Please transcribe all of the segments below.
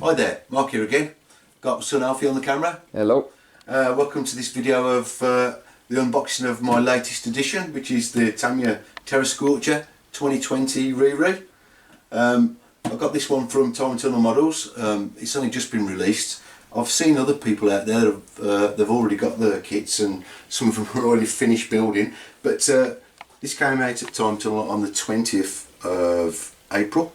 Hi there, Mark here again. Got my son Alfie on the camera. Hello. Welcome to this video of the unboxing of my latest edition, which is the Tamiya Terra Scorcher 2020 Re-Re. I've got this one from Tamiya Tunnel Models. It's only just been released. I've seen other people out there, they've already got the kits and some of them are already finished building. But this came out at Tamiya Tunnel on the 20th of April.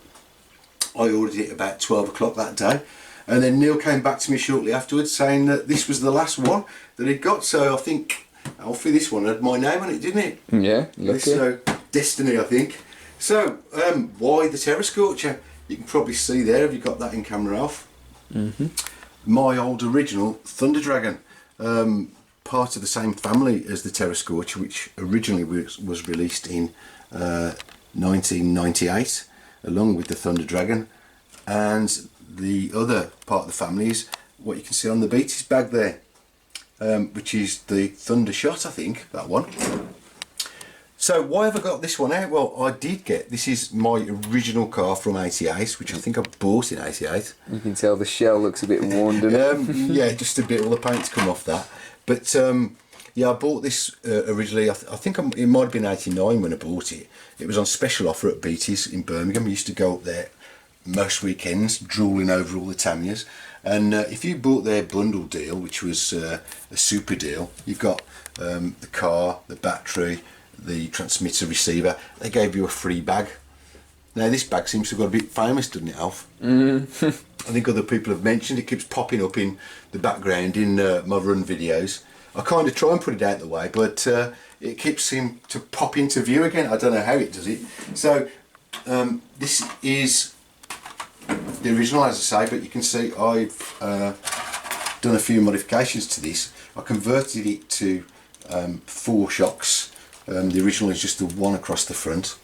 I ordered it about 12 o'clock that day, and then Neil came back to me shortly afterwards saying that this was the last one that he'd got. So I think, Alfie, this one had my name on it, didn't it? Yeah, lucky. So destiny, I think. So why the Terra Scorcher? You can probably see there, have you got that in camera, Alf? My old original Thunder Dragon, part of the same family as the Terra Scorcher, which originally was released in 1998 along with the Thunder Dragon. And the other part of the family is what you can see on the Beaties bag there, which is the Thunder Shot, I think, that one. So why have I got this one out? Well, I did get, this is my original car from 88, which I think I bought in 88. You can tell the shell looks a bit worn, doesn't it? Yeah, just a bit, all the paint's come off that. But yeah, I bought this originally, I think it might have been 89 when I bought it. It was on special offer at Beaties in Birmingham. I used to go up there most weekends, drooling over all the Tamiyas. And if you bought their bundle deal, which was a super deal, you've got the car, the battery, the transmitter receiver. They gave you a free bag. Now this bag seems to have got a bit famous, doesn't it, Alf? I think other people have mentioned it. Keeps popping up in the background in my run videos. I kind of try and put it out the way, but it keeps seeming to pop into view again. I don't know how it does it. So this is the original, as I say, but you can see I've done a few modifications to this. I converted it to 4 shocks. The original is just the one across the front,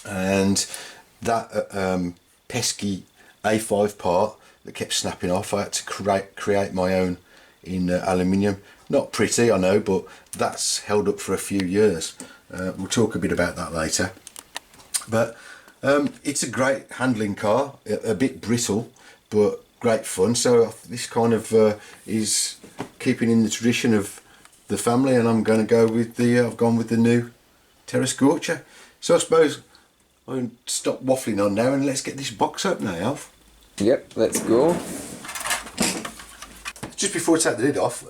and that pesky A5 part that kept snapping off, I had to create my own in aluminium. Not pretty, I know, but that's held up for a few years. We'll talk a bit about that later. But it's a great handling car, a bit brittle, but great fun. So this kind of is keeping in the tradition of the family, and I'm going to go with the I've gone with the new Terra Scorcher. So I suppose I'll stop waffling on now and let's get this box open now, Alf. Yep, let's go. Just before I take the lid off,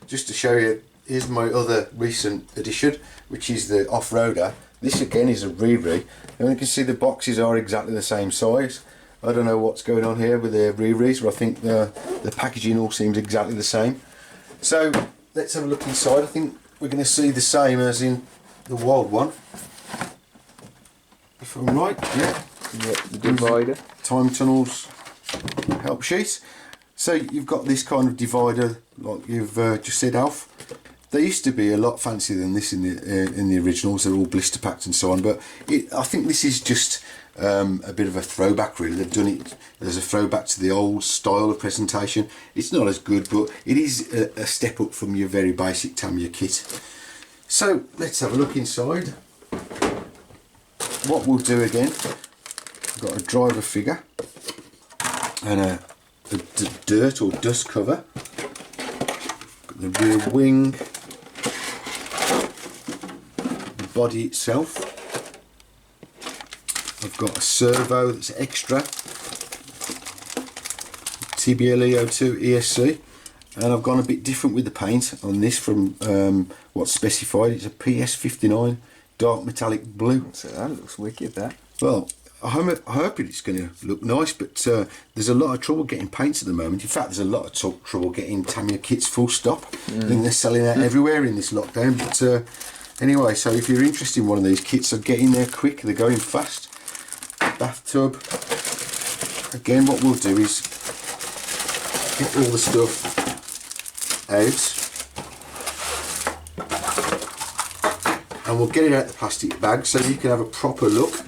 just to show you, here's my other recent addition, which is the off-roader. This again is a Re-Re, and you can see the boxes are exactly the same size. I don't know what's going on here with the Re-Res, but I think the packaging all seems exactly the same. So let's have a look inside. I think we're going to see the same as in the wild one, if I'm right. Yeah, the divider. Tamiya Tunnel's help sheet. So you've got this kind of divider, like you've just said, Alf. They used to be a lot fancier than this in the originals. They're all blister packed and so on. But I think this is just a bit of a throwback, really. They've done it as a throwback to the old style of presentation. It's not as good, but it is a step up from your very basic Tamiya kit. So let's have a look inside. What we'll do again, I've got a driver figure and a dirt or dust cover. Got the rear wing, the body itself. I've got a servo that's extra, TBLEO2 ESC, and I've gone a bit different with the paint on this from what's specified. It's a PS59 dark metallic blue. So that looks wicked, that. Well, I hope it's going to look nice, but there's a lot of trouble getting paints at the moment. In fact, there's a lot of trouble getting Tamiya kits full stop. I think they're selling out everywhere in this lockdown. But anyway, so if you're interested in one of these kits, so get in there quick. They're going fast. Bathtub. Again, what we'll do is get all the stuff out, and we'll get it out the plastic bag so you can have a proper look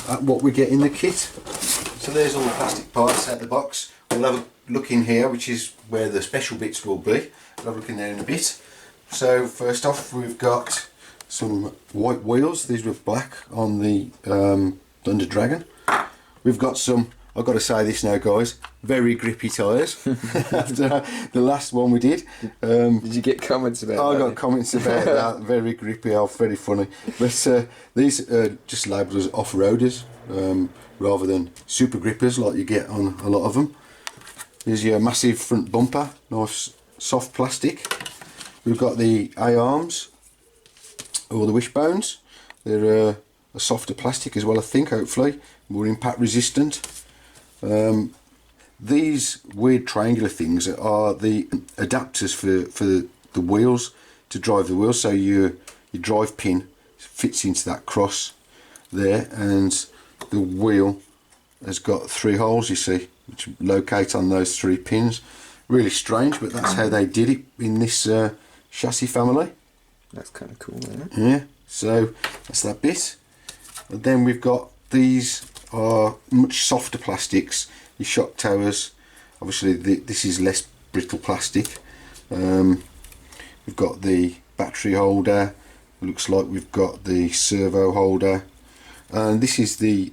at what we get in the kit. So there's all the plastic parts out of the box. We'll have a look in here, which is where the special bits will be. We'll have a look in there in a bit. So first off, we've got some white wheels. These were black on the Thunder Dragon. We've got some I've got to say this now, guys. Very grippy tyres. After the last one we did. Did you get comments about that? I got comments about that. Very grippy, very funny. But these are just labelled as off-roaders rather than super grippers like you get on a lot of them. Here's your massive front bumper, nice soft plastic. We've got the A-arms, or the wishbones. They're a softer plastic as well, I think, hopefully. More impact resistant. These weird triangular things are the adapters for the wheels, to drive the wheels. So your drive pin fits into that cross there, and the wheel has got 3 holes, you see, which locate on those 3 pins. Really strange, but that's how they did it in this chassis family. That's kind of cool, isn't it? Yeah, so that's that bit. And then we've got, these are much softer plastics, your shock towers. Obviously this is less brittle plastic. We've got the battery holder, looks like we've got the servo holder, and this is the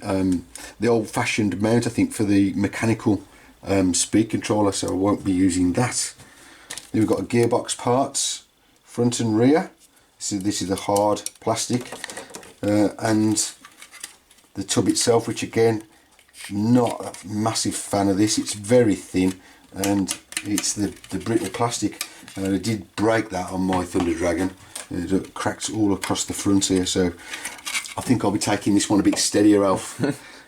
old-fashioned mount, I think, for the mechanical speed controller, so I won't be using that. Then we've got gearbox parts, front and rear. This is the hard plastic, and the tub itself, which again, not a massive fan of this. It's very thin, and it's the brittle plastic, and I did break that on my Thunder Dragon. It cracked all across the front here, so I think I'll be taking this one a bit steadier, Alf.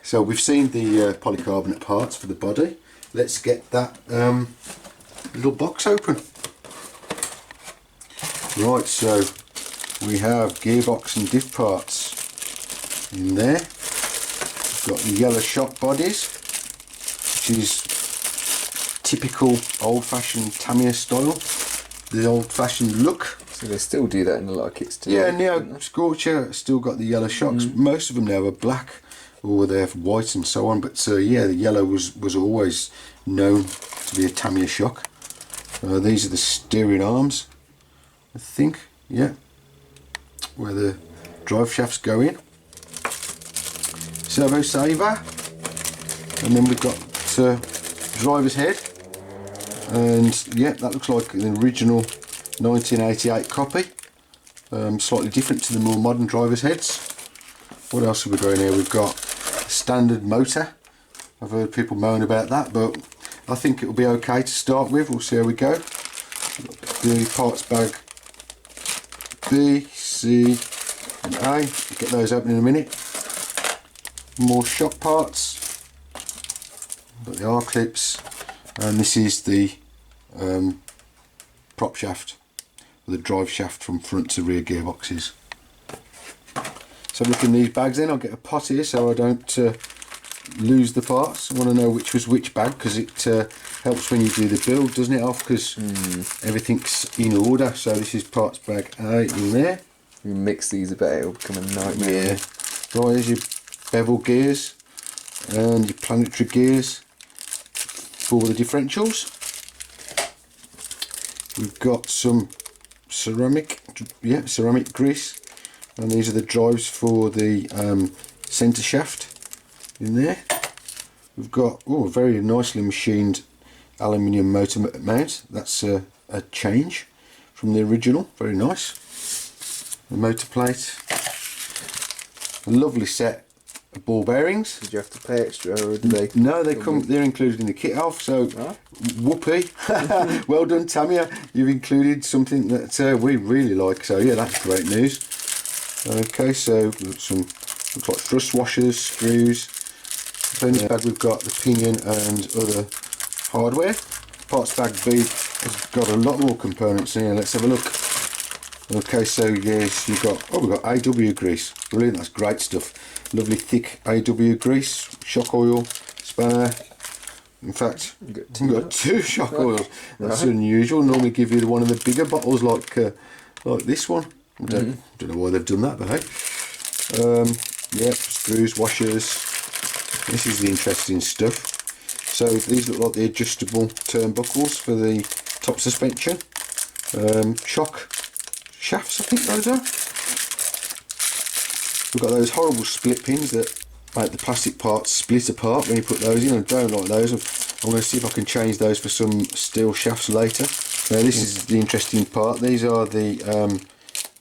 So we've seen the polycarbonate parts for the body. Let's get that little box open. Right, so we have gearbox and diff parts in there. We've got the yellow shock bodies, which is typical old-fashioned Tamiya style, the old-fashioned look. So they still do that in a lot of kits too. Yeah, Neo Scorcher still got the yellow shocks. Most of them now are black, or they have white and so on. But yeah, the yellow was always known to be a Tamiya shock. These are the steering arms, I think. Yeah, where the drive shafts go in. Servo saver, and then we've got driver's head, and yeah, that looks like an original 1988 copy, slightly different to the more modern driver's heads. What else have we got in here? We've got a standard motor. I've heard people moan about that, but I think it will be okay to start with. We'll see how we go. The parts bag B, C and A. We'll get those open in a minute. More shock parts. Got the R-clips, and this is the prop shaft, the drive shaft from front to rear gearboxes. So look in these bags then. I'll get a pot here so I don't lose the parts. I want to know which was which bag, because it helps when you do the build, doesn't it, Alf? Because everything's in order. So this is parts bag A in there. You mix these a bit, it'll become a nightmare. Yeah. Right, here's your bevel gears and your planetary gears for the differentials. We've got some ceramic grease, and these are the drives for the centre shaft in there. We've got a very nicely machined aluminium motor mount. That's a change from the original, very nice. The motor plate, a lovely set of ball bearings. Did you have to pay extra, or did they? No, they're included in the kit, Alf, so whoopee. Well done, Tamiya, you've included something that we really like, so yeah, that's great news. Okay, so we've got some, looks like thrust washers, screws. So in the bag we've got the pinion and other hardware. Parts bag B has got a lot more components in here. Let's have a look. Okay, so yes, we've got AW grease. Brilliant, that's great stuff. Lovely thick AW grease, shock oil, spanner. In fact, we've got 2 shock oils. That's unusual. Normally give you one of the bigger bottles like this one. I don't know why they've done that, but hey. Yep, screws, washers. This is the interesting stuff. So these look like the adjustable turnbuckles for the top suspension. Shock shafts, I think those are. We've got those horrible split pins that make the plastic parts split apart when you put those in. I don't like those. I'm going to see if I can change those for some steel shafts later. Now this is the interesting part. These are the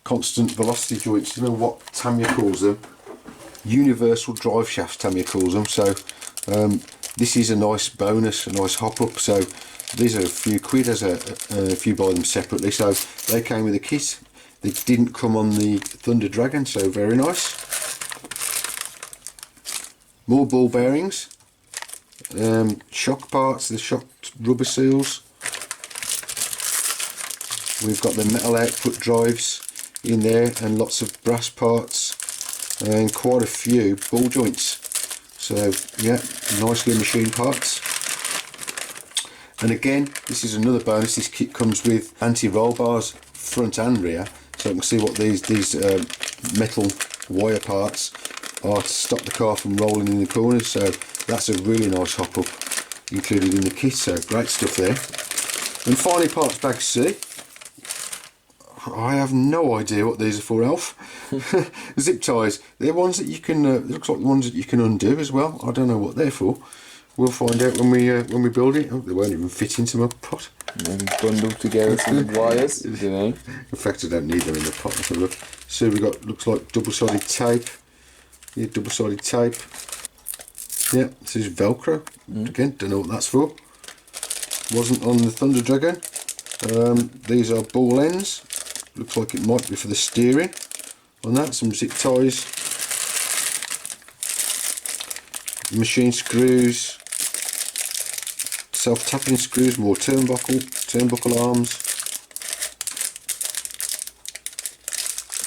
constant velocity joints. You know what Tamiya calls them? Universal drive shafts, Tamiya calls them. So this is a nice bonus, a nice hop up. So these are a few quid if you buy them separately. So they came with a kit. They didn't come on the Thunder Dragon, so very nice. More ball bearings, shock parts, the shock rubber seals. We've got the metal output drives in there and lots of brass parts and quite a few ball joints. So yeah, nicely machined parts. And again, this is another bonus. This kit comes with anti-roll bars front and rear, so you can see what these metal wire parts are to stop the car from rolling in the corners. So that's a really nice hop up included in the kit, so great stuff there. And finally, parts bag C. I have no idea what these are for, Alf. Zip ties. They're ones that you can. It looks like the ones that you can undo as well. I don't know what they're for. We'll find out when we build it. Oh, they won't even fit into my pot. Maybe bundled together some wires. You know. In fact, I don't need them in the pot. Let's have a look. So we got, looks like double-sided tape. Yeah, double-sided tape. Yeah, this is Velcro. Again, don't know what that's for. Wasn't on the Thunder Dragon. These are ball ends. Looks like it might be for the steering. On that, some zip ties. Machine screws. Self-tapping screws, more turnbuckle arms.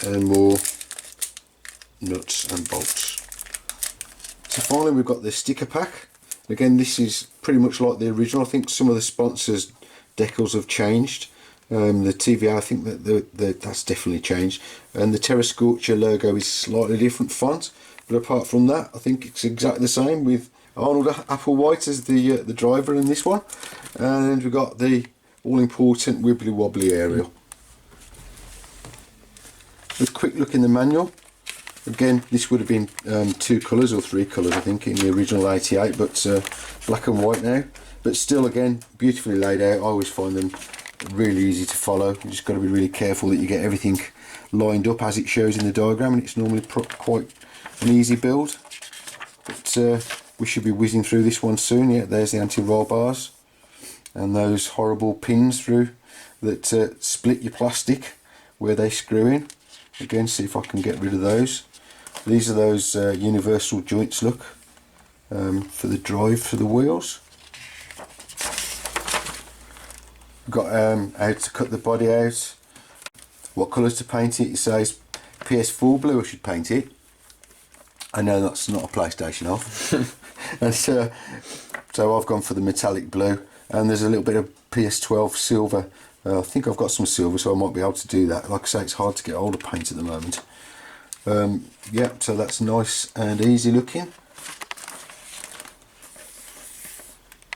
And more nuts and bolts. So finally we've got the sticker pack. Again, this is pretty much like the original. I think some of the sponsors' decals have changed. The TVA, I think that that's definitely changed. And the Terra Scorcher logo is slightly different font. But apart from that, I think it's exactly the same, with Arnold Applewhite as the driver in this one. And we've got the all-important wibbly wobbly aerial. A quick look in the manual. Again, this would have been 2 colours or 3 colours, I think, in the original 88, but black and white now. But still, again, beautifully laid out. I always find them really easy to follow. You just got to be really careful that you get everything lined up as it shows in the diagram, and it's normally quite an easy build. But we should be whizzing through this one soon. Yeah, there's the anti-roll bars and those horrible pins through that split your plastic where they screw in. Again, see if I can get rid of those. These are those universal joints, look, for the drive for the wheels. We've got how to cut the body out, what colours to paint it. It says PS4 blue I should paint it. I know that's not a PlayStation off. And so I've gone for the metallic blue, and there's a little bit of PS12 silver. I think I've got some silver, so I might be able to do that. Like I say, it's hard to get hold of paint at the moment. Yeah, so that's nice and easy looking.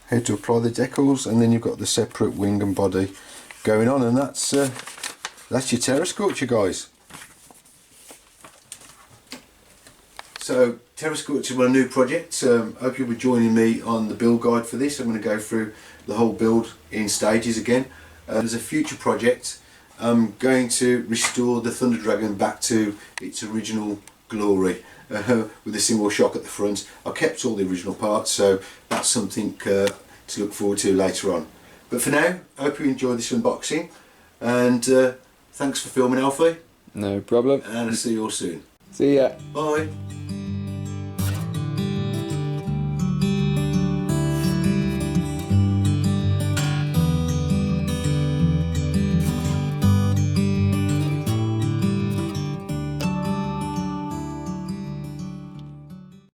How to apply the decals, and then you've got the separate wing and body going on, and that's your Terra Scorcher, guys. So Terra Scorcher, my new project. Hope you'll be joining me on the build guide for this. I'm going to go through the whole build in stages again. There's a future project. I'm going to restore the Thunder Dragon back to its original glory with a single shock at the front. I kept all the original parts, so that's something to look forward to later on. But for now, I hope you enjoyed this unboxing, and thanks for filming, Alfie. No problem. And I'll see you all soon. See ya. Bye.